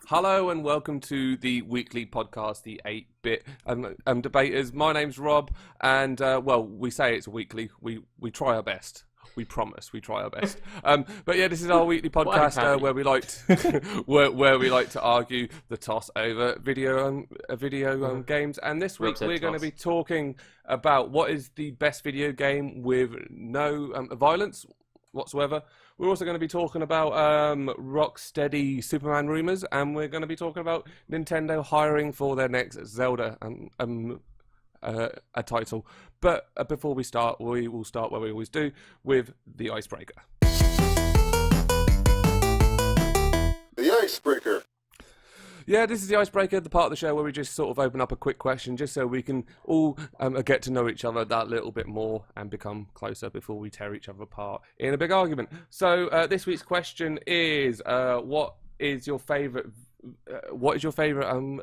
Hello and welcome to the weekly podcast, the 8-bit debaters. My name's Rob, and we say it's weekly. We try our best. We promise we try our best. But yeah, this is our weekly podcast where we like to, where we like to argue the toss over video games. And this week we're going to be talking about what is the best video game with no violence whatsoever. We're also going to be talking about Rocksteady Superman rumours, and we're going to be talking about Nintendo hiring for their next Zelda a title. But before we start, we will start where we always do, with the icebreaker. The icebreaker. Yeah, this is the icebreaker, the part of the show where we just sort of open up a quick question just so we can all get to know each other that little bit more and become closer before we tear each other apart in a big argument. So this week's question is, what is your favourite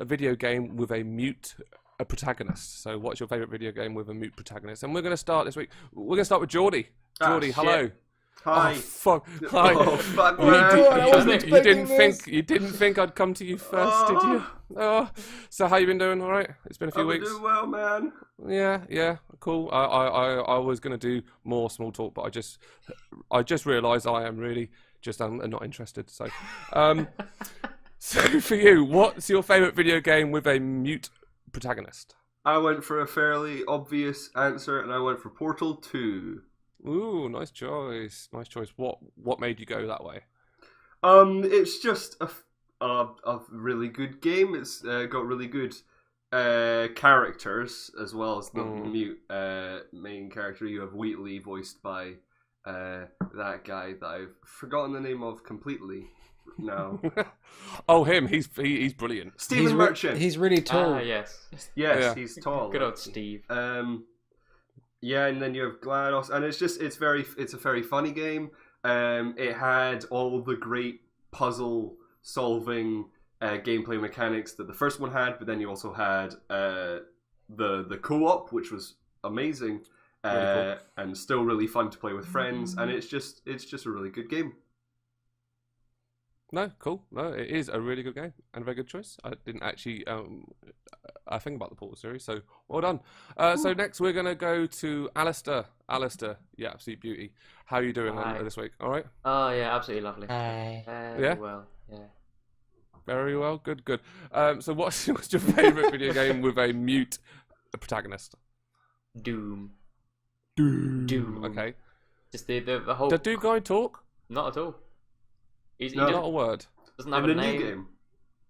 video game with a mute protagonist? So what's your favourite video game with a mute protagonist? And we're going to start this week. We're going to start with Geordie. Geordie, hello. Hi. Oh, fuck. Hi. Oh, fuck, You didn't think I'd come to you first, did you? Oh. So how you been doing? All right? It's been a few weeks. I'm doing well, man. Yeah, cool. I was going to do more small talk, but I just realised I am really just not interested. So, so for you, what's your favourite video game with a mute protagonist? I went for a fairly obvious answer, and I went for Portal 2. Ooh, nice choice. Nice choice. What made you go that way? It's just a really good game. It's got really good characters as well as the mute main character. You have Wheatley, voiced by that guy that I've forgotten the name of completely now. Oh, him. He's brilliant. Stephen Merchant. He's really tall. Yes, Yeah. he's tall. Good old Steve. Yeah, and then you have GLaDOS, and it's a very funny game. It had all the great puzzle solving gameplay mechanics that the first one had, but then you also had the co-op, which was amazing, really cool. And still really fun to play with friends. And it's just a really good game. No, cool. No, it is a really good game and a very good choice. I didn't actually I think about the Portal series, so well done. So next we're going to go to Alistair. Alistair, yeah, absolute beauty. How are you doing this week? All right? Oh, yeah, absolutely lovely. Yeah? Well, yeah. Very well, good. So what's your favourite video game with a mute protagonist? Doom. Okay. Just the whole... Did Doom guy talk? Not at all. He not a word. Doesn't have In a the name. new game.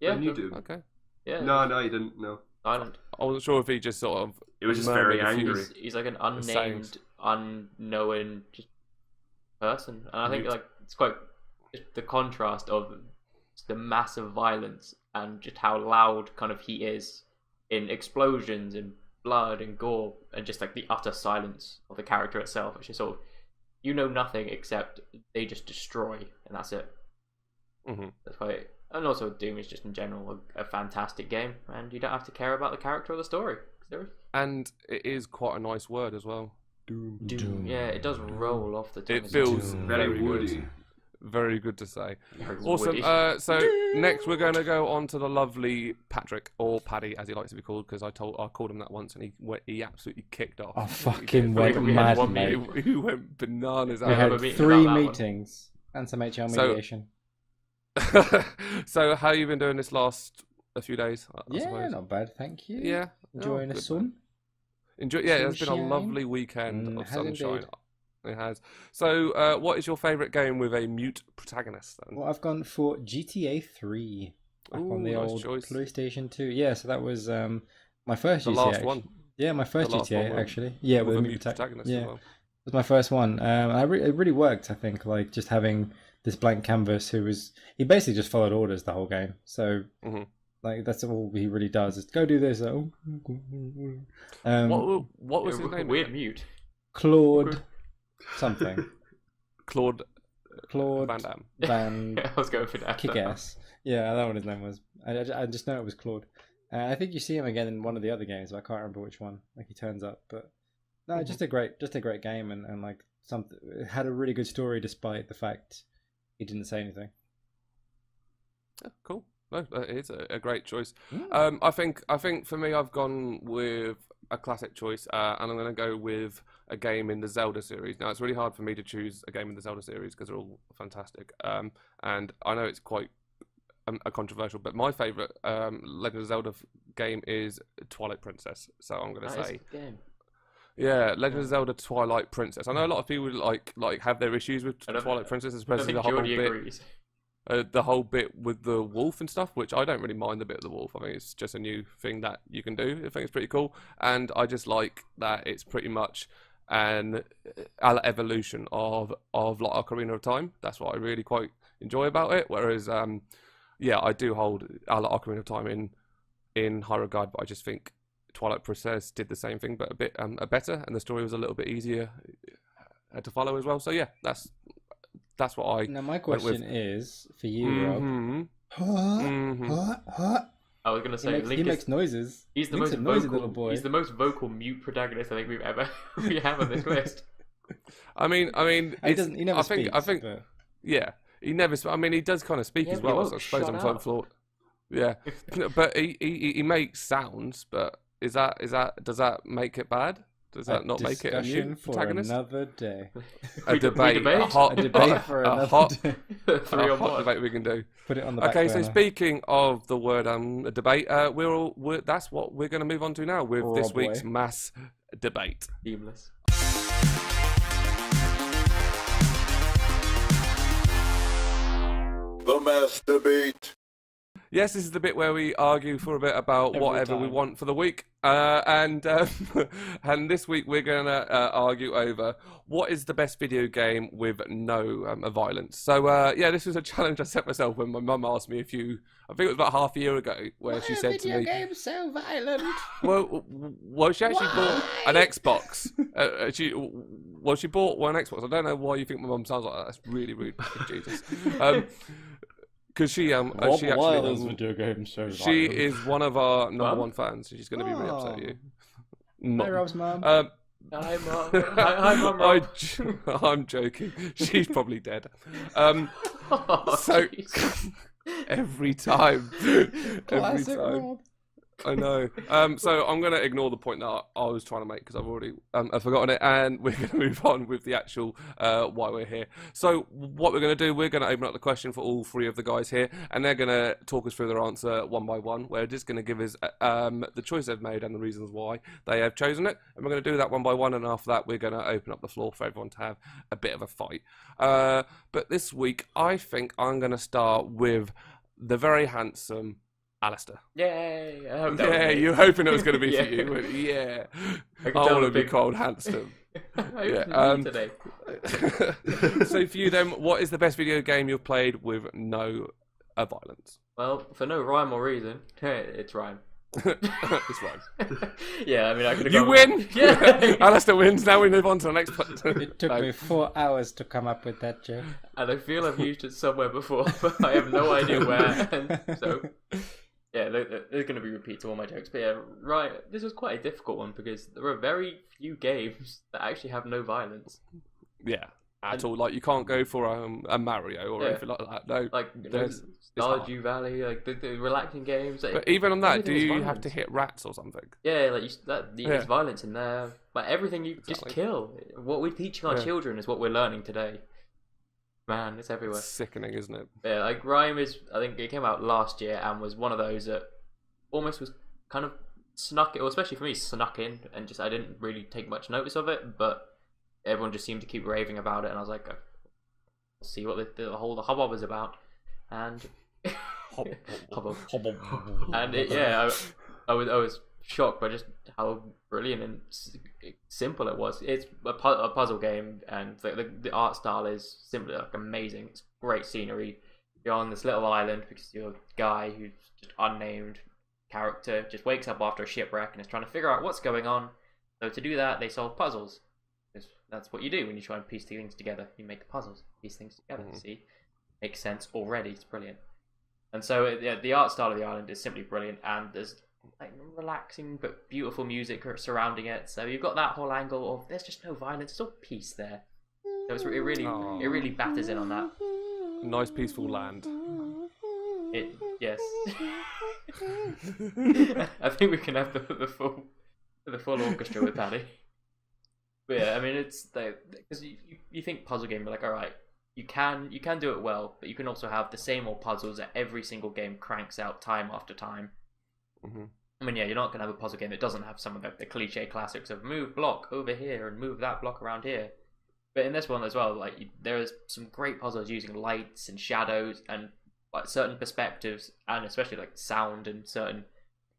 Yeah. The new Doom. Okay. Yeah. No, you didn't. No. Silent. I wasn't sure if he just sort of... It was just very angry. He's like an unnamed, unknown just person. And I think it's quite the contrast of the massive violence and just how loud kind of he is in explosions and blood and gore, and just like the utter silence of the character itself, which is sort of, you know, nothing except they just destroy, and that's it. Mm-hmm. That's why, and also Doom is just in general a fantastic game, and you don't have to care about the character or the story. And it is quite a nice word as well. Doom. Yeah, it does roll off the tongue. It feels very woody. good. Very good to say. Very Awesome. woody. So next we're going to go on to the lovely Patrick, or Paddy as he likes to be called, because I called him that once and he absolutely kicked off. I fucking went mad, mate. He went bananas. We had 3 meetings and some HR mediation. So how you been doing this last a few days? I Yeah, suppose? not bad, thank you. Yeah. Enjoying the sun. Yeah, it's been a Sunshine. lovely weekend of sunshine. Indeed. It has. So, what is your favourite game with a mute protagonist then? Well, I've gone for GTA 3. Back on the nice old choice. PlayStation 2. Yeah, so that was my first The GTA. last one. Yeah, my first The last GTA one actually. Yeah, with with a a mute protagonist yeah. as well. It was my first one. It really worked, I think. Like, just having this blank canvas he basically just followed orders the whole game. So, like, that's all he really does is go do this. What was his name? Weird mute. Claude something. Claude Van Damme. I was going for that. Kick-Ass. Yeah, that's what his name was. I just know it was Claude. I think you see him again in one of the other games, but I can't remember which one. Like, he turns up, but no, just a great game, and like something. It had a really good story despite the fact he didn't say anything. Yeah, cool. no, it's a great choice. Mm. I think for me, I've gone with a classic choice, and I'm going to go with a game in the Zelda series. Now, it's really hard for me to choose a game in the Zelda series because they're all fantastic. And I know it's quite a controversial, but my favorite Legend of Zelda game is Twilight Princess. So I'm going to That is say, a good game. yeah, Legend of Zelda Twilight Princess. I know a lot of people like have their issues with Twilight Princess, I especially think the whole Geordie bit. agrees. The whole bit with the wolf and stuff, which I don't really mind the bit of the wolf. I think it's just a new thing that you can do. I think it's pretty cool, and I just like that it's pretty much an evolution of like Ocarina of Time. That's what I really quite enjoy about it. Whereas, yeah, I do hold Ocarina of Time in high regard, but I just think Twilight Princess did the same thing, but a bit better, and the story was a little bit easier to follow as well. So yeah, that's what I. Now my went with. question is for you, Rob. Mhm. I was gonna say He makes noises. He's the Link's most a noisy vocal. little boy. He's the most vocal mute protagonist I think we have on this list. I mean, He doesn't. He never I think, speaks. I think, but... yeah, he never. I mean, he does kind of speak Yeah, as but he well. So I won't suppose shut I'm up. thought. Yeah, but he makes sounds. But does that make it bad? Does that not make it a discussion mute for protagonist? another day. A We debate, debate? a hot, A debate for a another hot, day. Three a on hot one. debate we can do. Put it on the back Okay, so burner. speaking of the word debate, that's what we're going to move on to now with this Oh, boy. week's mass debate. Seamless. The mass debate. Yes, this is the bit where we argue for a bit about Every whatever we time. want for the week, and and this week we're gonna argue over what is the best video game with no violence. So yeah, this was a challenge I set myself when my mum asked me I think it was about half a year ago, where she said to me, games so violent? well, she actually bought an Xbox. She bought one Xbox. I don't know why you think my mum sounds like that. That's really rude, Jesus. Because she actually video games so she is one of our number Mum? one fans. So she's going to be really upset at you. Hi, Mum. Rob's mom. Hi, Mum. Hi, Mum. Rob. I'm joking. She's probably dead. Oh, So jeez. every time, Classic Rob. I know. So I'm going to ignore the point that I was trying to make because I've already I've forgotten it, and we're going to move on with the actual why we're here. So what we're going to do, we're going to open up the question for all three of the guys here, and they're going to talk us through their answer one by one. We're just going to give us the choice they've made and the reasons why they have chosen it, and we're going to do that one by one. And after that, we're going to open up the floor for everyone to have a bit of a fight. But this week, I think I'm going to start with the very handsome Alistair. Yay! I hope that was Yeah, me. you're hoping it was going to be Yeah. for you. But yeah, I I can tell want the to be big- called handsome. I Yeah, hope it's me today. So for you then, what is the best video game you've played with no violence? Well, for no rhyme or reason, it's rhyme. It's right. Yeah, I mean, I could have You gone win! Yeah. Alistair wins. Now we move on to the next It took No. me 4 hours to come up with that joke. And I feel I've used it somewhere before, but I have no idea where. And so, yeah, there's going to be repeats of all my jokes. But yeah, right, this was quite a difficult one because there are very few games that actually have no violence. Yeah, at And- all. Like, you can't go for a Mario or Yeah. anything like that. No. Like, There's- it's hard. Stardew Valley, like the relaxing games. But even on that, do everything is you have violence. to hit rats or something? Yeah, like there's Yeah. violence in there. Like everything you just Exactly. kill. What we're teaching our Yeah. children is what we're learning today. Man, it's everywhere. It's sickening, isn't it? Yeah, like Rhyme is. I think it came out last year and was one of those that almost was kind of snuck, or especially for me, snuck in, and just I didn't really take much notice of it. But everyone just seemed to keep raving about it, and I was like, I'll see what the whole hubbub is about, and hubbub. And I was shocked by just how brilliant and simple it was. It's a puzzle game, and the art style is simply like amazing. It's great scenery. You're on this little island because you're a guy who's just unnamed character, just wakes up after a shipwreck and is trying to figure out what's going on. So to do that, they solve puzzles. Because that's what you do when you try and piece things together. You make puzzles, piece things together. See, makes sense already. It's brilliant. And so the art style of the island is simply brilliant, and there's like relaxing but beautiful music surrounding it. So you've got that whole angle of there's just no violence, it's all peace there. So it really batters in on that. Nice peaceful land. Yes. I think we can have the full orchestra with Paddy. But yeah, I mean, it's because you think puzzle game, you're like, all right, you can do it well, but you can also have the same old puzzles that every single game cranks out time after time. Mm-hmm. I mean, yeah, you're not going to have a puzzle game that doesn't have some of the cliche classics of move block over here and move that block around here. But in this one as well, like there is some great puzzles using lights and shadows and like certain perspectives, and especially like sound and certain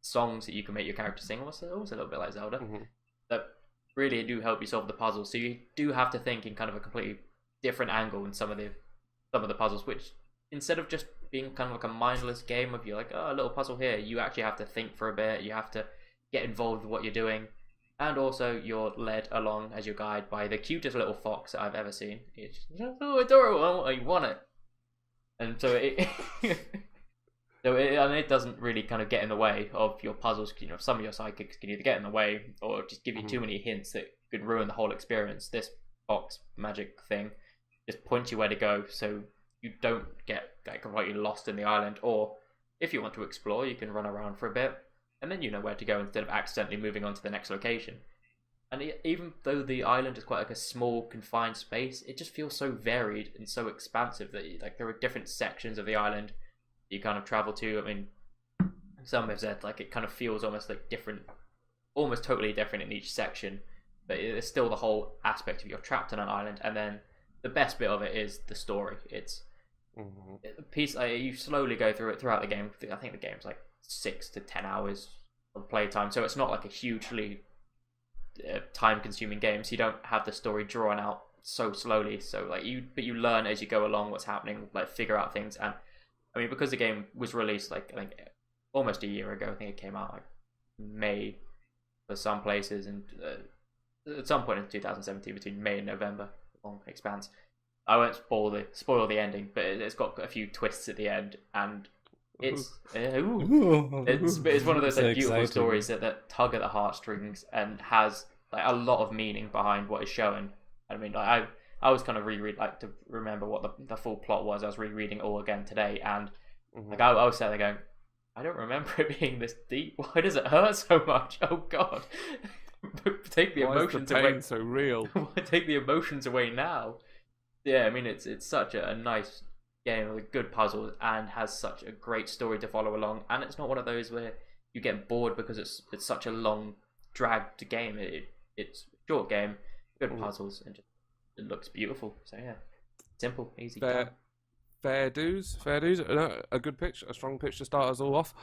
songs that you can make your character sing. Also a little bit like Zelda, that really do help you solve the puzzles. So you do have to think in kind of a completely different angle in some of the puzzles, which instead of just being kind of like a mindless game of you're like, oh, a little puzzle here, you actually have to think for a bit. You have to get involved with what you're doing. And also, you're led along as your guide by the cutest little fox that I've ever seen. It's just, oh, adorable! I want it. And so it doesn't really kind of get in the way of your puzzles. You know, some of your sidekicks can either get in the way or just give you too many hints that could ruin the whole experience. This fox magic thing just points you where to go, so you don't get like completely lost in the island. Or if you want to explore, you can run around for a bit. And then you know where to go instead of accidentally moving on to the next location. And even though the island is quite like a small, confined space, it just feels so varied and so expansive that like there are different sections of the island you kind of travel to. I mean, some have said like it kind of feels almost like different, almost totally different in each section, but it's still the whole aspect of you're trapped on an island. And then the best bit of it is the story. It's a piece you slowly go through it throughout the game. I think the game's like 6 to 10 hours of playtime, so it's not like a hugely time-consuming game. So you don't have the story drawn out so slowly. So like but you learn as you go along what's happening, like figure out things. And I mean, because the game was released like I think almost a year ago. I think it came out like May for some places, and at some point in 2017, between May and November, long expanse. I won't spoil the ending, but it's got a few twists at the end, and it's one of those like, beautiful stories that tug at the heartstrings and has like a lot of meaning behind what is shown. I mean, like, I was kind of to remember what the full plot was. I was rereading it all again today, and like I was sitting there going, I don't remember it being this deep. Why does it hurt so much? Oh God! Take the emotions away. So real. Take the emotions away now. Yeah, I mean it's such a nice game with good puzzles and has such a great story to follow along. And it's not one of those where you get bored because it's such a long, dragged game. It's a short game, good puzzles, and it looks beautiful. So yeah, simple, easy. Fair dues. A good pitch, a strong pitch to start us all off.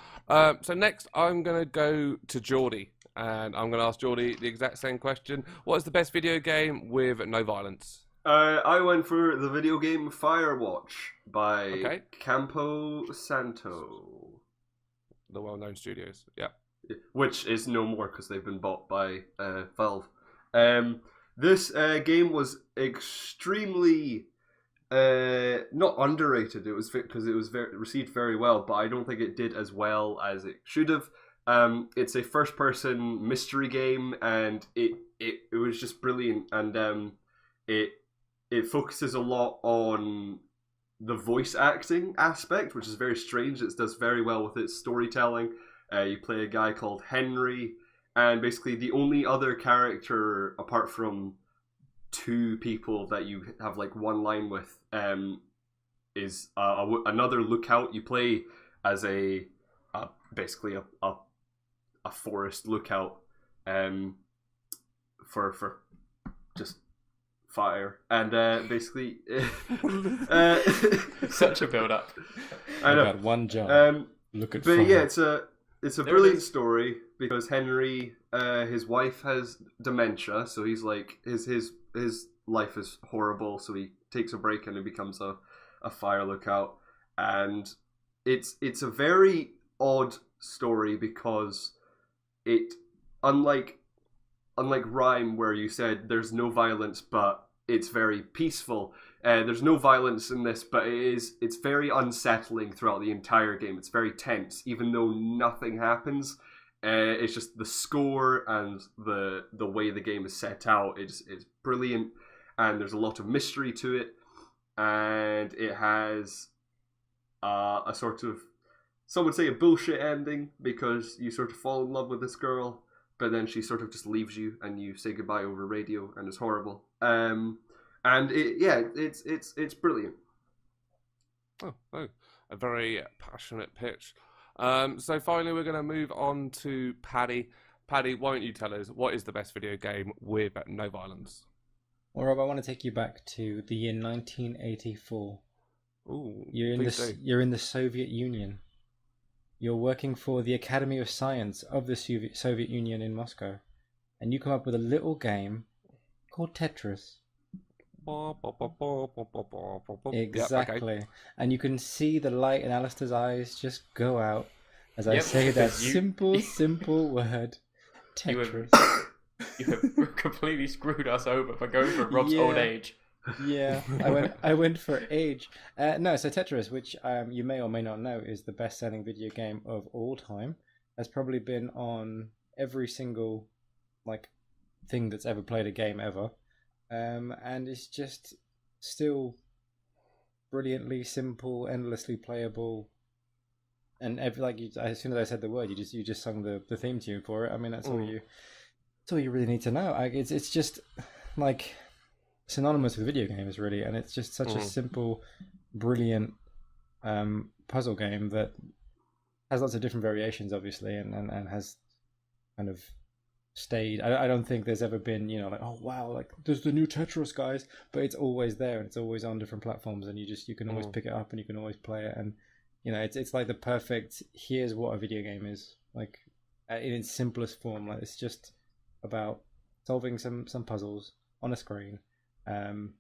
So next, I'm going to go to Geordie, and I'm going to ask Geordie the exact same question. What is the best video game with no violence? I went for the video game Firewatch by Campo Santo. The well-known studios, yeah. Which is no more because they've been bought by Valve. This game was extremely not underrated. It was because it was received very well, but I don't think it did as well as it should have. It's a first-person mystery game, and it was just brilliant. And it focuses a lot on the voice acting aspect, which is very strange. It does very well with its storytelling. You play a guy called Henry, and basically the only other character apart from two people that you have like one line with is another lookout. You play as basically a forest lookout for just fire, and basically such a build up. I know. Got one job. Look at fire. Yeah, it's a brilliant story because Henry, his wife has dementia, so he's like his life is horrible, so he takes a break and he becomes a fire lookout. And it's a very odd story because it unlike Rhyme, where you said there's no violence but it's very peaceful, there's no violence in this, but it's very unsettling throughout the entire game. It's very tense even though nothing happens. It's just the score and the way the game is set out is brilliant, and there's a lot of mystery to it, and it has a sort of some would say a bullshit ending because you sort of fall in love with this girl, but then she sort of just leaves you and you say goodbye over radio, and it's horrible. And it's brilliant. Oh, a very passionate pitch. So finally, we're going to move on to Paddy. Paddy, why don't you tell us what is the best video game with no violence? Well, Rob, I want to take you back to the year 1984. Ooh, You're in the Soviet Union. You're working for the Academy of Science of the Soviet Union in Moscow, and you come up with a little game called Tetris. Exactly. Yep, okay. And you can see the light in Alistair's eyes just go out as I say that simple word, Tetris. You have completely screwed us over for going for Rob's old age. Yeah, I went for age. No, so Tetris, which you may or may not know, is the best-selling video game of all time. Has probably been on every single thing that's ever played a game ever. And it's just still brilliantly simple, endlessly playable, and as soon as I said the word, you just sung the theme tune for it. I mean, that's all you really need to know. It's just synonymous with video games, really, and it's just such a simple, brilliant puzzle game that has lots of different variations, obviously, and has kind of stayed. I don't think there's ever been, oh wow, there's the new Tetris, guys, but it's always there and it's always on different platforms, and you can always pick it up and you can always play it, and it's like the perfect, here's what a video game is, in its simplest form. It's just about solving some puzzles on a screen, and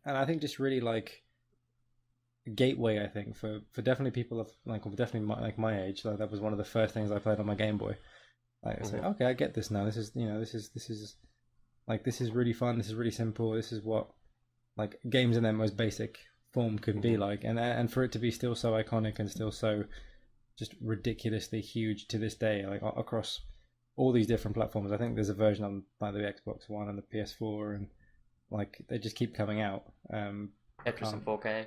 I think just really a gateway, I think, for definitely people of definitely my age. That was one of the first things I played on my Game Boy. I say, okay, I get this now. This is really fun. This is really simple. This is what games in their most basic form could be like, and for it to be still so iconic and still so just ridiculously huge to this day, across all these different platforms. I think there's a version on the Xbox One and the PS4, and they just keep coming out. Tetris in 4K.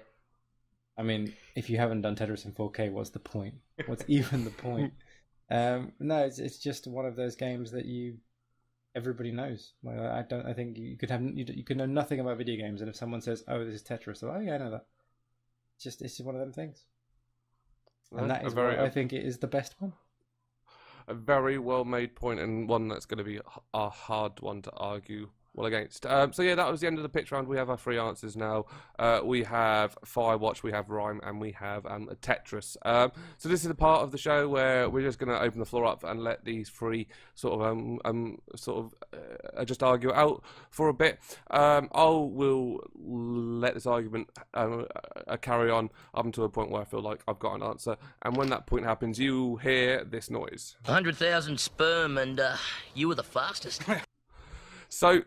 I mean, if you haven't done Tetris in 4K, what's the point? What's even the point? No, it's just one of those games that everybody knows. I think you could know nothing about video games, and if someone says, "Oh, this is Tetris," oh yeah, I know that. It's just one of them things, and that is why I think it is the best one. A very well made point, and one that's going to be a hard one to argue against. So yeah, that was the end of the pitch round. We have our three answers now. We have Firewatch, we have Rhyme, and we have Tetris. So this is the part of the show where we're just going to open the floor up and let these three sort of just argue it out for a bit. We'll let this argument carry on up until a point where I feel like I've got an answer, and when that point happens, you hear this noise. 100,000 sperm, and you were the fastest. So,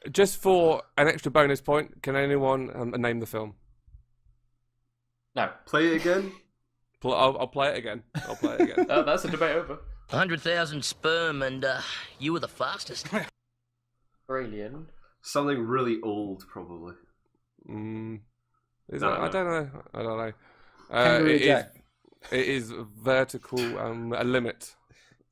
just for an extra bonus point, can anyone name the film? No. Play it again. I'll play it again. That's a debate over. 100,000 sperm, and you were the fastest. Brilliant. Something really old, probably. Is it? I don't know. It is Vertical a Limit.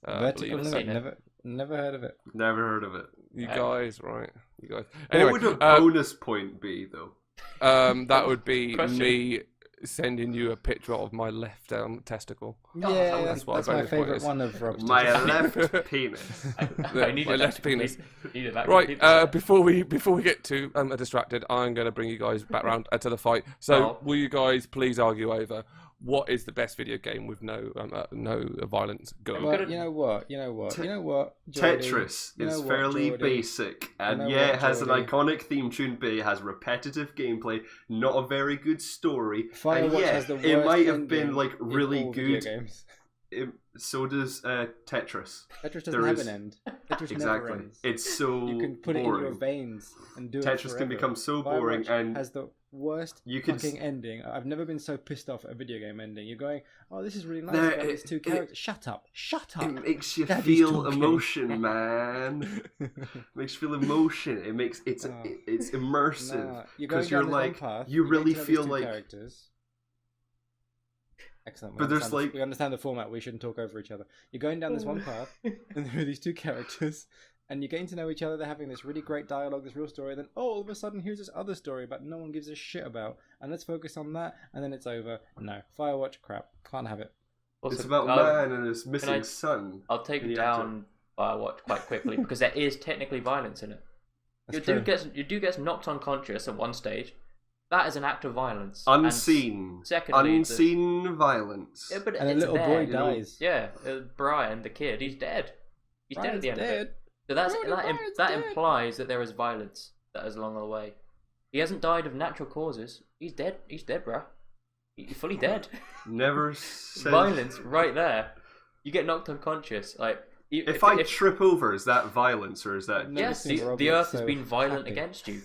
Vertical Limit. Never heard of it. Never heard of it. You guys, right? You guys. Anyway, what would a bonus point be, though? That would be me sending you a picture of my left testicle. Yeah, that's my favourite one of Rocksteady. My left penis. My left penis. Right. Before we get too distracted, I'm going to bring you guys back round to the fight. So, will you guys please argue over what is the best video game with no violence? Go. Well, you know what, Jordy, Tetris is fairly basic, and it has an iconic theme tune, but it has repetitive gameplay, not a very good story, and it might have been really good. So does Tetris. Tetris doesn't have an end. Tetris never ends. It's so you can put boring. it in your veins and do Tetris it forever. can become so boring, Firewatch and has the worst fucking ending. I've never been so pissed off at a video game ending. You're going, oh, this is really nice about these two characters. Shut up. It makes you feel emotion, man. It makes you feel emotion. It's immersive because you're you really feel like characters. Excellent. But there's like we understand the format. We shouldn't talk over each other. You're going down this one path, and there are these two characters, and you're getting to know each other. They're having this really great dialogue, this real story. Then, all of a sudden, here's this other story about no one gives a shit about, and let's focus on that. And then it's over. No, Firewatch, crap. Can't have it. Also, it's about man and his missing I- son. I'll take And you down Firewatch quite quickly because there is technically violence in it. That's Your true. dude gets knocked unconscious at one stage. That is an act of violence. Unseen. And secondly, Unseen violence. yeah, but And a it's little there. boy dies. Yeah, Brian, the kid, he's dead. He's dead at the end of it. So Brian's that dead. implies that there is violence that is along the way. He hasn't died of natural causes. He's dead. He's dead, bruh. He's fully dead. Never said... Violence right there. You get knocked unconscious. Like If I trip over, is that violence or is that... No. yes, seen the Robert earth has so been violent happy. against you.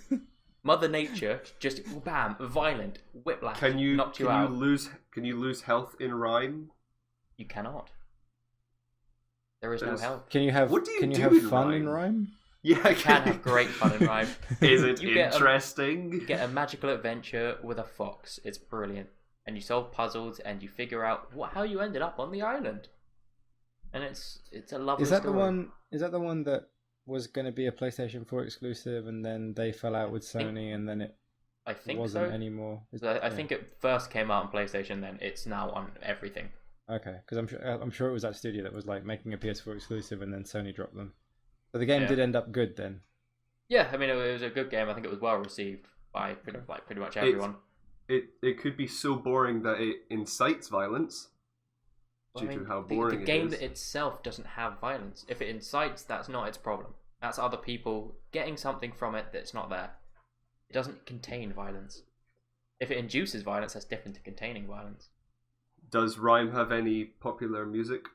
Mother Nature just bam, violent, whiplash, Can you knocked you out. Can you lose health in rhyme? You cannot. There is no There's- health. Can you have? What do you can you do have in fun rhyme? in rhyme? Yeah, You can have great fun in rhyme. Is it You get a- interesting? You get a magical adventure with a fox. It's brilliant, and you solve puzzles and you figure out how you ended up on the island. And it's a lovely Is that story. the one? Is that the one that was going to be a PlayStation 4 exclusive, and then they fell out with Sony, and then it I think wasn't so. anymore? I think it first came out on PlayStation, then it's now on everything. Okay, because I'm sure it was that studio that was like making a PS4 exclusive, and then Sony dropped them. So the game Yeah. did end up good then. Yeah, I mean it was a good game. I think it was well received by pretty much everyone. It could be so boring that it incites violence Well, due I mean, to how the boring game it is. itself doesn't have violence. If it incites, that's not its problem. That's other people getting something from it that's not there. It doesn't contain violence. If it induces violence, that's different to containing violence. Does Rhyme have any popular music?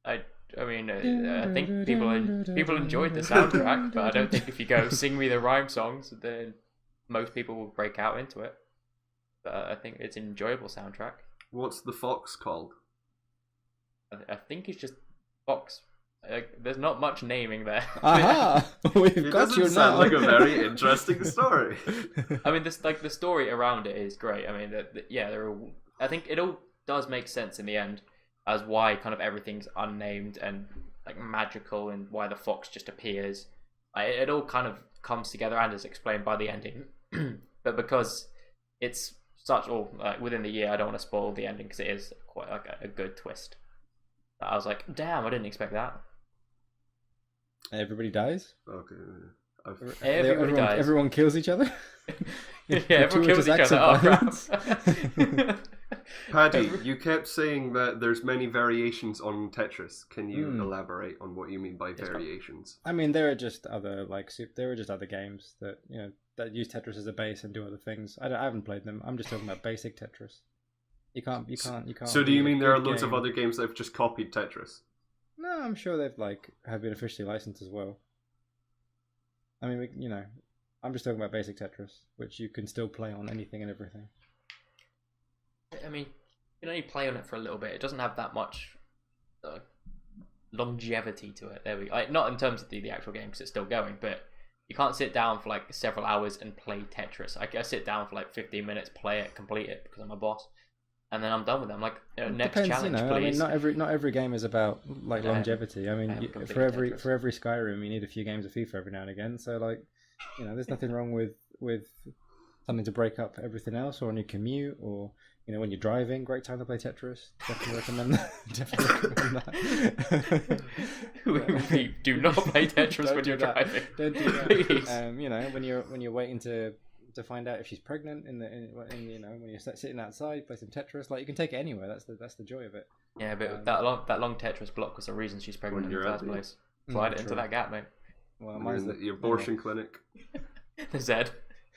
I mean, I think people enjoyed the soundtrack, but I don't think if you go sing me the rhyme songs, then most people will break out into it. But I think it's an enjoyable soundtrack. What's the fox called? I think it's just Fox. There's not much naming there. Aha! We've It got doesn't you sound now. like a very interesting story. I mean, the story around it is great. I mean, I think it all does make sense in the end as why kind of everything's unnamed and like magical and why the fox just appears. It all kind of comes together and is explained by the ending. But because it's within the year, I don't want to spoil the ending because it is quite like a good twist. I was like, damn, I didn't expect that. Everybody dies. Okay. Everybody dies. Everyone kills each other. Yeah, everyone kills each Gratuitous other. acts Oh, of crap. violence. Paddy, you kept saying that there's many variations on Tetris. Can you Hmm. elaborate on what you mean by Yes, variations? I mean, there are just other games that that use Tetris as a base and do other things. I haven't played them. I'm just talking about basic Tetris. You can't. So do you be a mean there are good loads of game- other games that have just copied Tetris? No, I'm sure they've have been officially licensed as well. I mean, I'm just talking about basic Tetris, which you can still play on anything and everything. I mean, you can only play on it for a little bit. It doesn't have that much longevity to it. There we go. Not in terms of the actual game because it's still going, but you can't sit down for like several hours and play Tetris. I sit down for like 15 minutes, play it, complete it because I'm a boss, and then I'm done with it. I'm like, next Depends, challenge, I please. mean, not every game is about like Yeah, longevity. I I mean, haven't completed for every Tetris. Skyrim, you need a few games of FIFA every now and again. So there's nothing wrong with something to break up everything else, or on your commute, or when you're driving. Great time to play Tetris. Definitely recommend that. Definitely recommend that. We do not play Tetris Don't when do you're that. driving. Don't do that. Please. When you're waiting to find out if she's pregnant when you're sitting outside, play some Tetris. Like you can take it anywhere. That's the joy of it. Yeah, but that long Tetris block was the reason she's pregnant in you're the first out, place. Slide it into true. that gap, mate. Well, You're mine's in your abortion clinic. The Zed.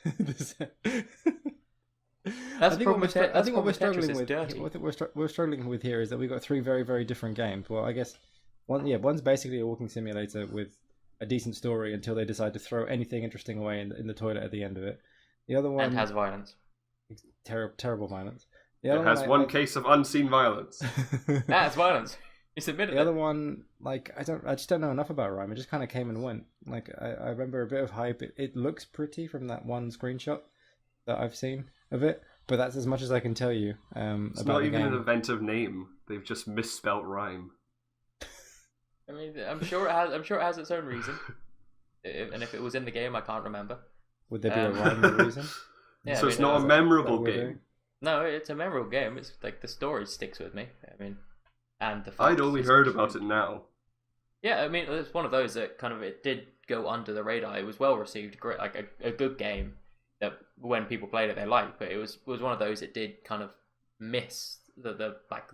I That's think what we're Tetris, struggling it's with. dirty. What we're struggling with here is that we've got three very, very different games. Well, I guess one's basically a walking simulator with a decent story until they decide to throw anything interesting away in the toilet at the end of it. The other one And has violence. terrible violence. The It other has one I- case of unseen violence. That's violence. It's admitted The other it. one, I just don't know enough about Rhyme. It just kind of came and went. I remember a bit of hype. It looks pretty from that one screenshot that I've seen of it, but that's as much as I can tell you It's about not the even game. an inventive name. They've just misspelt rhyme. I mean, I'm sure it has its own reason. And if it was in the game, I can't remember. Would there be a Um, rhyme or reason? Yeah, So I it's mean, not a that memorable what we're game. doing? No, it's a memorable game. It's like the story sticks with me. I mean, and the I'd fact only it's heard actually- about it now. Yeah, I mean, it's one of those that kind of it did go under the radar. It was well received, great, like a good game that when people played it they liked. But it was one of those that did kind of miss the like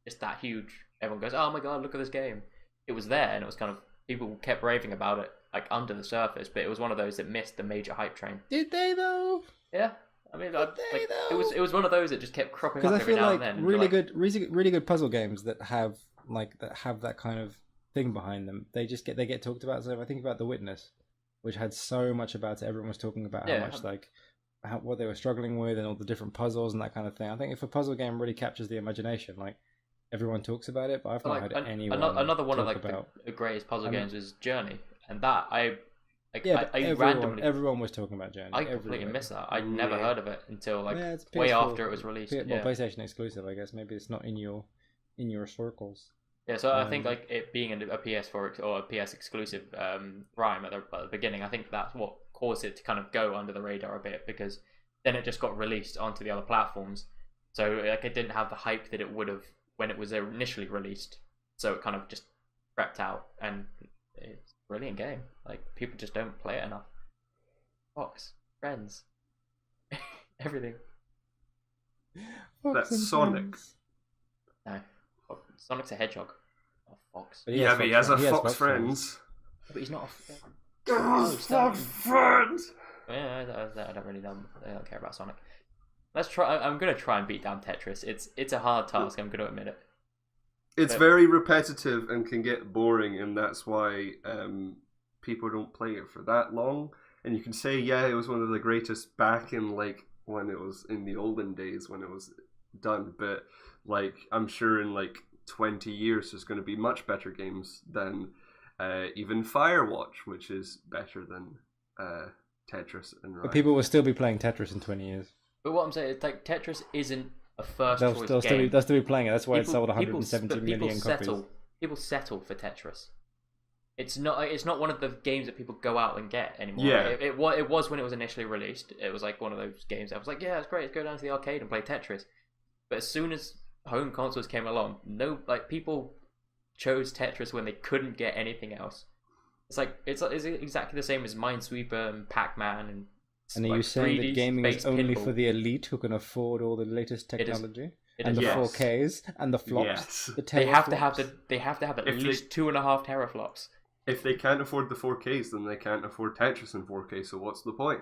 just that huge. Everyone goes, oh my god, look at this game. It was there, and it was kind of people kept raving about it like under the surface. But it was one of those that missed the major hype train. Did they though? Yeah, I mean, Did they, though? it was one of those that just kept cropping up Because I every feel now like and then. And really you're like, good, really good puzzle games that have that kind of thing behind them. They get talked about. So if I think about The Witness, which had so much about it, everyone was talking about Yeah. how much what they were struggling with and all the different puzzles and that kind of thing. I think if a puzzle game really captures the imagination, like everyone talks about it, but I've not like, heard anyone another one of talk like about. the greatest puzzle I mean- games was Journey, and that I But I everyone was talking about Journey. I completely Everyone. missed that. I'd never Yeah. heard of it until like Yeah, it's way PS4 after it was released. Well, Yeah. PlayStation exclusive, I guess. Maybe it's not in your circles. Yeah, so I think Um, like it being a PS4 or a PS exclusive rhyme at the beginning, I think that's what caused it to kind of go under the radar a bit, because then it just got released onto the other platforms. So like it didn't have the hype that it would have when it was initially released. So it kind of just crept out, and it's a brilliant game. Like people just don't play it enough. Fox, Friends, everything. Fox That's and Sonic. Friends. No, Sonic's a hedgehog. Not a fox. But Yeah, but he has a he Fox friends. But he's not a. Fox friends! Yeah, I don't really know. I don't care about Sonic. Let's try. I'm gonna try and beat down Tetris. It's a hard task. I'm gonna admit it. It's But- very repetitive and can get boring, and that's why people don't play it for that long. And you can say, yeah, it was one of the greatest back in like when it was in the olden days when it was done. But like, I'm sure in like 20 years there's going to be much better games than even Firewatch, which is better than Tetris and But Rhyme. people will still be playing Tetris in 20 years. But what I'm saying is like Tetris isn't a first They'll, choice they'll still be game. they'll still be playing it. That's why it sold People- 170 but million copies. People settle for Tetris. It's not one of the games that people go out and get anymore. Yeah. It was when it was initially released. It was like one of those games that was like, yeah, it's great. Let's go down to the arcade and play Tetris. But as soon as home consoles came along, people chose Tetris when they couldn't get anything else. It's exactly the same as Minesweeper and Pac-Man And are you like saying 3D that gaming is space only pinball. for the elite who can afford all the latest It is. technology? It And is. the Yes. 4Ks and the flops, Yes. the They have to teraflops? have at If they- least 2.5 teraflops. If they can't afford the 4Ks, then they can't afford Tetris in 4K, so what's the point?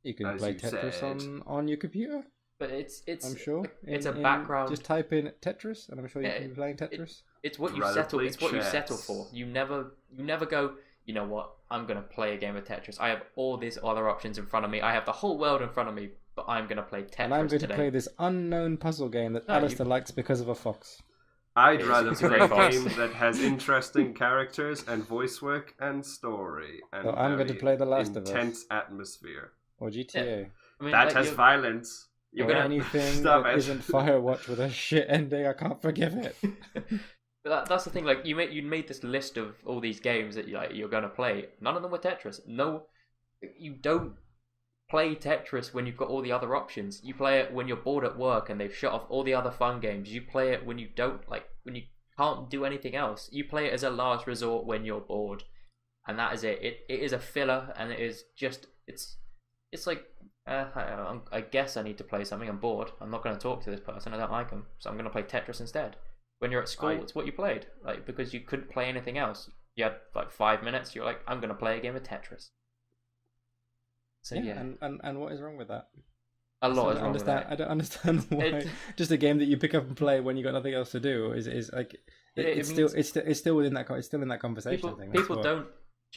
You can as play you Tetris said. on your computer. But it's I'm sure. it's In- a background. Just type in Tetris, and I'm sure you Yeah, can be playing Tetris. It's what you Rather settle. play It's what you chess. settle for. You never go. You know what? I'm gonna play a game of Tetris. I have all these other options in front of me. I have the whole world in front of me, but I'm gonna play Tetris And I'm going today. to play this unknown puzzle game that No, Alistair likes because of a fox. I'd It's- rather it's a play a great game box. that has interesting characters and voice work and story. And So I'm going to very play The Last of Us. intense atmosphere. Or GTA. I mean, That like, has you're- violence. You're Or gonna- anything Stop that it. isn't Firewatch with a shit ending, I can't forgive it. But that's the thing. Like you made this list of all these games that you're gonna play. None of them were Tetris. No, you don't play Tetris when you've got all the other options. You play it when you're bored at work and they've shut off all the other fun games. You play it when you when you can't do anything else. You play it as a last resort when you're bored, and that is it. It is a filler, and it is just it's like I guess I need to play something. I'm bored. I'm not going to talk to this person. I don't like them, so I'm going to play Tetris instead. When you're at school, it's what you played, like because you couldn't play anything else. You had like 5 minutes. You're like, I'm going to play a game of Tetris. So yeah, And what is wrong with that? a lot is I wrong with understand. that. I don't understand why. It- Just a game that you pick up and play when you got nothing else to do is like it's still within that it's still in that conversation thing. That's People what- don't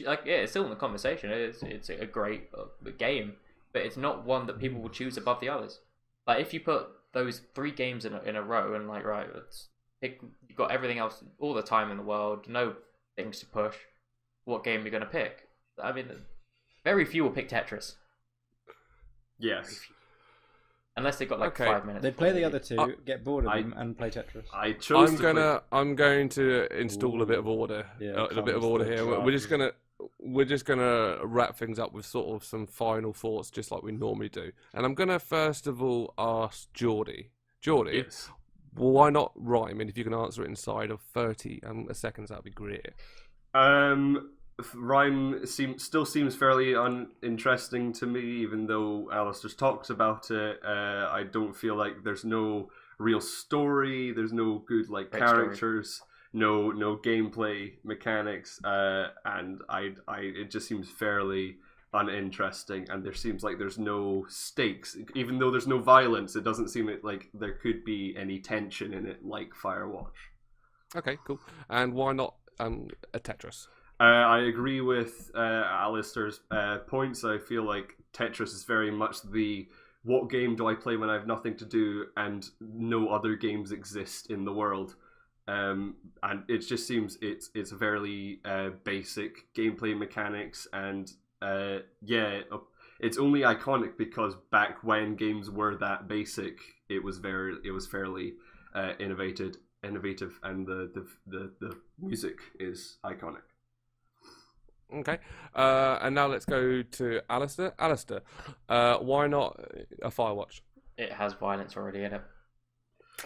like. Yeah, it's still in the conversation. It's a great game, but it's not one that people will choose above the others. Like if you put those 3 games in a row and like right, you've got everything else, all the time in the world, no things to push. What game are you going to pick? I mean, very few will pick Tetris. Yes. unless they got like Okay. 5 minutes. They'd play the before other two, get bored of I- them, and play Tetris. I chose I'm going to install a bit of order. Yeah, A bit of order here. We're just gonna wrap things up with sort of some final thoughts, just like we normally do. And I'm gonna first of all ask Geordie. Geordie, Yes. why not rhyme? And if you can answer it inside of 30 seconds, that'd be great. Rhyme still seems fairly uninteresting to me, even though Alistair's talked about it. I don't feel like there's no real story. There's no good like Great characters. No gameplay mechanics. And it just seems fairly uninteresting. And there seems like there's no stakes, even though there's no violence. It doesn't seem like there could be any tension in it, like Firewatch. Okay, cool. And why not a Tetris? I agree with Alistair's points. I feel like Tetris is very much the what game do I play when I have nothing to do and no other games exist in the world. And it just seems it's a very basic gameplay mechanics, and it's only iconic because back when games were that basic, it was fairly innovative, and the music is iconic. Okay. And now let's go to Alistair. Alistair, why not a Firewatch? It has violence already in it.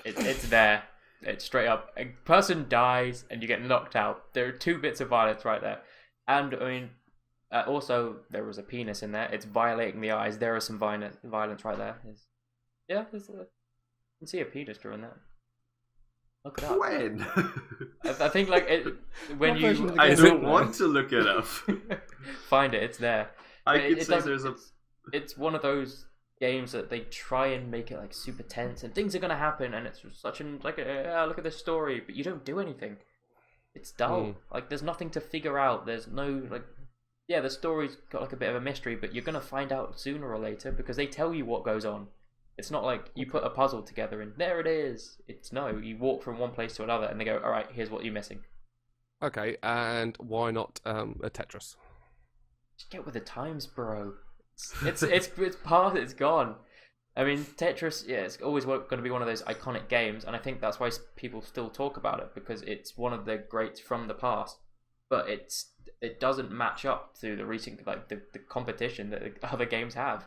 It's there. It's straight up. A person dies and you get knocked out. There are 2 bits of violence right there. And, I mean, also, there was a penis in there. It's violating the eyes. There is some violence right there. You can see a penis during that. Look it up. When? I think, like, when What version you... of the I game don't is it? want to look it up. Find it. It's there. I But could it say doesn't- there's a. It's one of those games that they try and make it like super tense and things are gonna happen and it's such an look at this story, but you don't do anything. It's dull. Like there's nothing to figure out. There's no the story's got like a bit of a mystery, but you're gonna find out sooner or later because they tell you what goes on. It's not like you put a puzzle together and there it is. It's no, you walk from one place to another and they go, all right, here's what you're missing. Okay, and why not a Tetris? Just get with the times, bro. It's past. It's gone. I mean, Tetris. Yeah, it's always going to be one of those iconic games, and I think that's why people still talk about it because it's one of the greats from the past. But it doesn't match up to the recent the competition that other games have.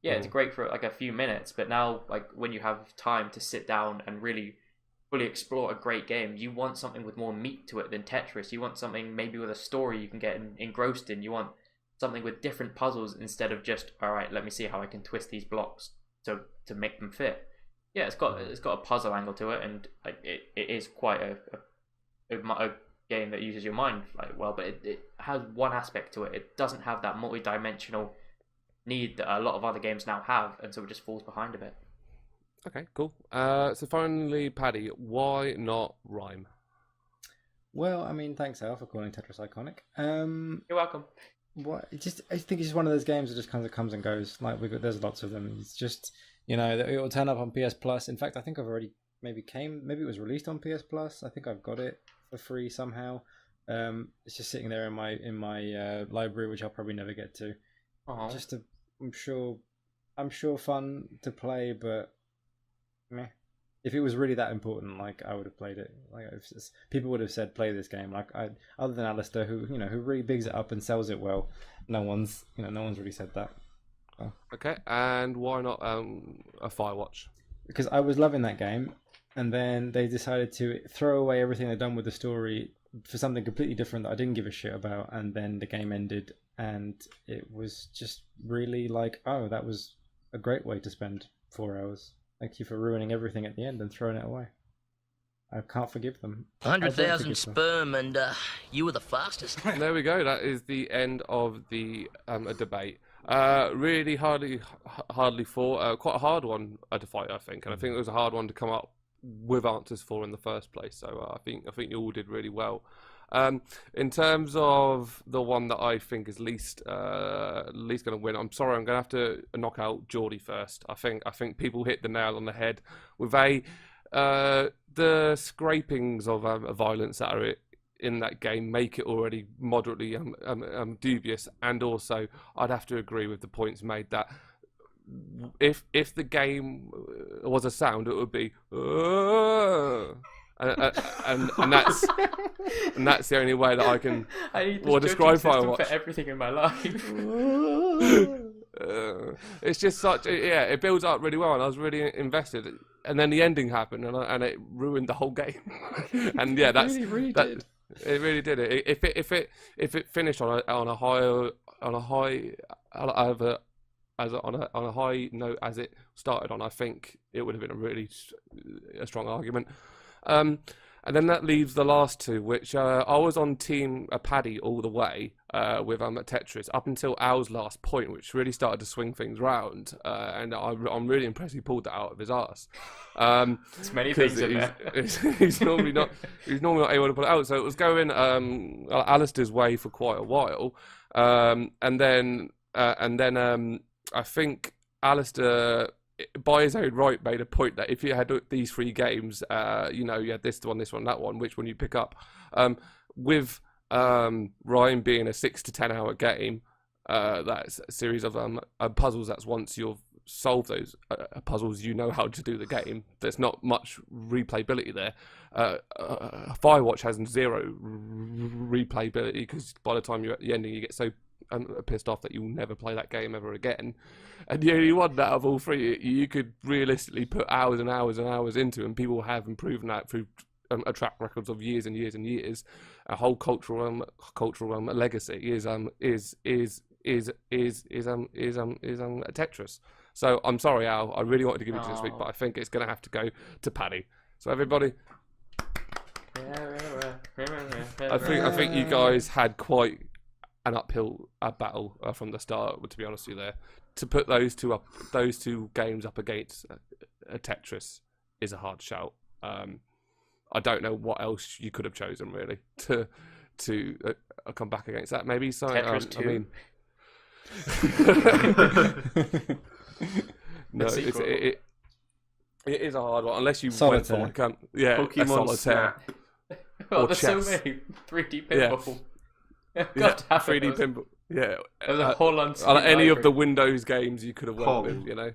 Yeah, it's great for like a few minutes, but now like when you have time to sit down and really fully explore a great game, you want something with more meat to it than Tetris. You want something maybe with a story you can get engrossed in. You want something with different puzzles instead of just, all right, let me see how I can twist these blocks to make them fit. Yeah, it's got a puzzle angle to it, and like it is quite a game that uses your mind like well, but it has one aspect to it. It doesn't have that multi-dimensional need that a lot of other games now have, and so it just falls behind a bit. Okay, cool. So finally, Paddy, why not rhyme? Well, I mean, thanks, Al, for calling Tetris iconic. You're welcome. I think it's just one of those games that just kind of comes and goes. Like there's lots of them. It's just it will turn up on PS Plus. In fact, I think I've already maybe it was released on PS Plus. I think I've got it for free somehow. It's just sitting there in my library, which I'll probably never get to. Aww. Just I'm sure fun to play, but meh. If it was really that important, like I would have played it. Like people would have said, "Play this game." Like other than Alistair, who really bigs it up and sells it well, no one's really said that. So. Okay, and why not a Firewatch? Because I was loving that game, and then they decided to throw away everything they'd done with the story for something completely different that I didn't give a shit about, and then the game ended, and it was just really like, oh, that was a great way to spend 4 hours. Thank you for ruining everything at the end and throwing it away. I can't forgive them. 100,000 sperm and you were the fastest. There we go. That is the end of the a debate. Really hardly fought. Quite a hard one to fight, I think, and I think it was a hard one to come up with answers for in the first place. So I think you all did really well. In terms of the one that I think is least going to win, I'm sorry, I'm going to have to knock out Geordie first. I think people hit the nail on the head with the scrapings of violence that are in that game make it already moderately dubious, and also I'd have to agree with the points made that if the game was a sound, it would be and that's the only way that I can I need this describe judging system Firewatch. for everything in my life. It's just it builds up really well, and I was really invested. And then the ending happened, and it ruined the whole game. And yeah, It really did. It really did. If it finished on a high note as it started on, I think it would have been a strong argument. And then that leaves the last two, which I was on team Paddy all the way with Tetris up until Al's last point, which really started to swing things round. And I'm really impressed he pulled that out of his arse. There's many things in there. He's normally not able to pull it out. So it was going Alistair's way for quite a while, and then I think Alistair, by his own right, made a point that if you had these three games, you had this one, that one, which one you pick up, with Ryan being a 6 to 10 hour game, that's a series of puzzles. That's once you've solved those puzzles, you know how to do the game. There's not much replayability there. Firewatch has zero replayability, because by the time you're at the ending, you get so pissed off that you'll never play that game ever again. And the only one out of all three you could realistically put hours and hours and hours into, and people have improved that through a track records of years and years and years. A whole cultural legacy is Tetris. So I'm sorry, Al, I really wanted to give it to this week, but I think it's going to have to go to Paddy. So everybody, I think you guys had quite an uphill battle from the start, to be honest with you. There, to put those two games up against Tetris is a hard shout. I don't know what else you could have chosen really to come back against that. Maybe so. Tetris 2. I mean, no, it is a hard one unless you went for Solitaire. Pokemon Solitaire. Snap. Oh, there's chess. so many 3D Yeah. pinball. Yeah, 3D pinball. Yeah, There's a whole any of the Windows games you could have went with,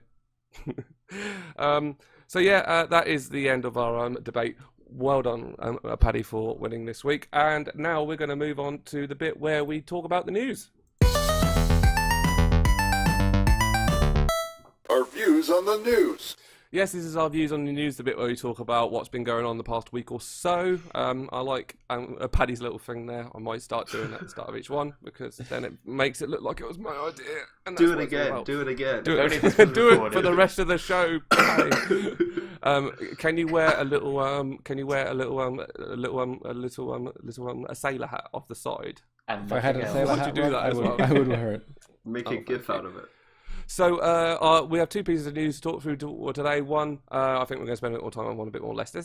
So yeah, that is the end of our debate. Well done, Paddy, for winning this week. And now we're going to move on to the bit where we talk about the news. Our views on the news. Yes, this is our views on the news, the bit where we talk about what's been going on the past week or so. I like Paddy's little thing there. I might start doing that at the start of each one, because then it makes it look like it was my idea. And Do it again. Do it again. Do Only it, if it's do it recorded. for the rest of the show. Paddy. Can you wear a little a sailor hat off the side? And If I had a nothing sailor else. Would you hat, do Rob, that as well? I would wear it. Make Oh, a gif thank out of it. So we have two pieces of news to talk through today. One, I think we're going to spend a little time on one a bit more. Let's go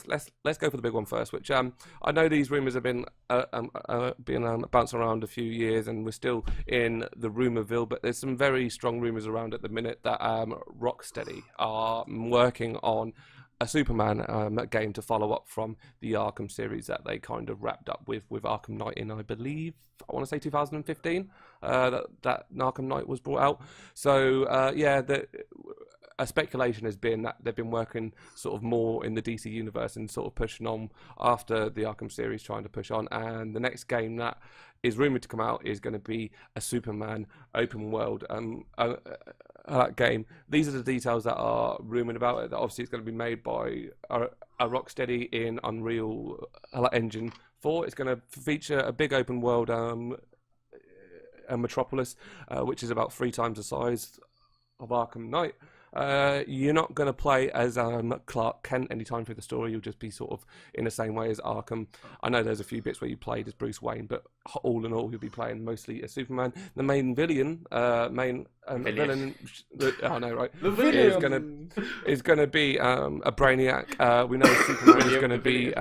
for the big one first. Which I know these rumours have been bouncing around a few years, and we're still in the rumourville. But there's some very strong rumours around at the minute that Rocksteady are working on a Superman game to follow up from the Arkham series that they kind of wrapped up with Arkham Knight in, I believe, I want to say 2015, that Arkham Knight was brought out. So a speculation has been that they've been working sort of more in the DC universe and sort of pushing on after the Arkham series, trying to push on. And the next game that is rumoured to come out is going to be a Superman open world game. These are the details that are rumoured about it. That obviously it's going to be made by a Rocksteady in Unreal Engine 4. It's going to feature a big open world metropolis, which is about 3 times the size of Arkham Knight. You're not going to play as Clark Kent anytime through the story. You'll just be sort of in the same way as Arkham. I know there's a few bits where you played as Bruce Wayne, but all in all, you'll be playing mostly as Superman. The main villain, I know, right? is going to be a Brainiac. We know Superman is going to be.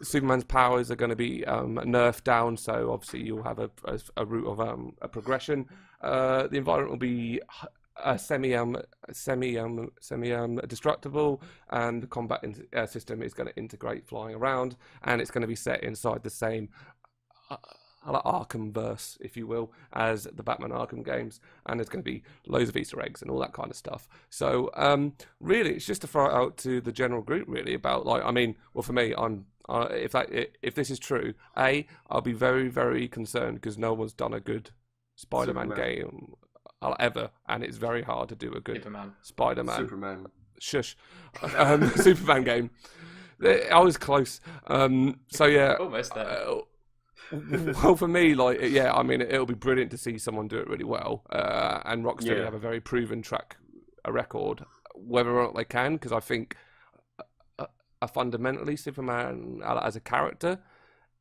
Superman's powers are going to be nerfed down, so obviously you'll have a route of a progression. The environment will be semi-destructible, and the combat system is going to integrate flying around, and it's going to be set inside the same like Arkham verse, if you will, as the Batman Arkham games, and there's going to be loads of Easter eggs and all that kind of stuff. So really, it's just to throw it out to the general group, really, about like, I mean, well, for me, I'm if this is true, I'll be very, very concerned because no one's done a good Spider-Man game ever, and it's very hard to do a good Superman. Superman. Shush, Superman game. I was close. So yeah, Almost there. Well, for me, like, yeah, I mean, it'll be brilliant to see someone do it really well. And Rocksteady have a very proven record, whether or not they can, because I think fundamentally Superman as a character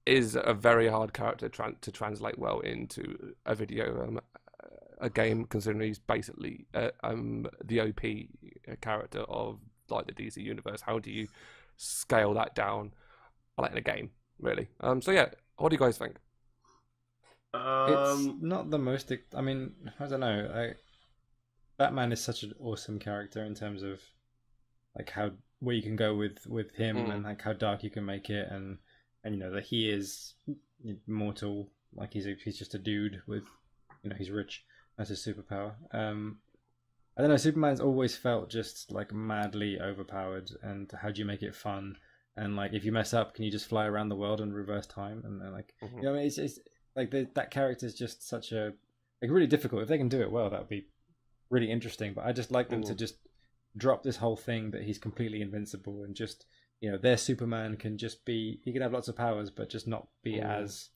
is a very hard character to translate well into a video, a game, considering he's basically the OP character of like the DC universe. How do you scale that down, like in a game, really? So yeah. What do you guys think? It's not the most. I mean, I don't know. Batman is such an awesome character in terms of like where you can go with him and like how dark you can make it, and you know that he is mortal. Like he's just a dude with, you know, he's rich. That's his superpower. I don't know. Superman's always felt just like madly overpowered, and how do you make it fun? And like, if you mess up, can you just fly around the world and reverse time? And like, you know, it's like that character is just such a like really difficult. If they can do it well, that would be really interesting. But I just like them to just drop this whole thing that he's completely invincible, and just, you know, their Superman can just be, he can have lots of powers, but just not be as,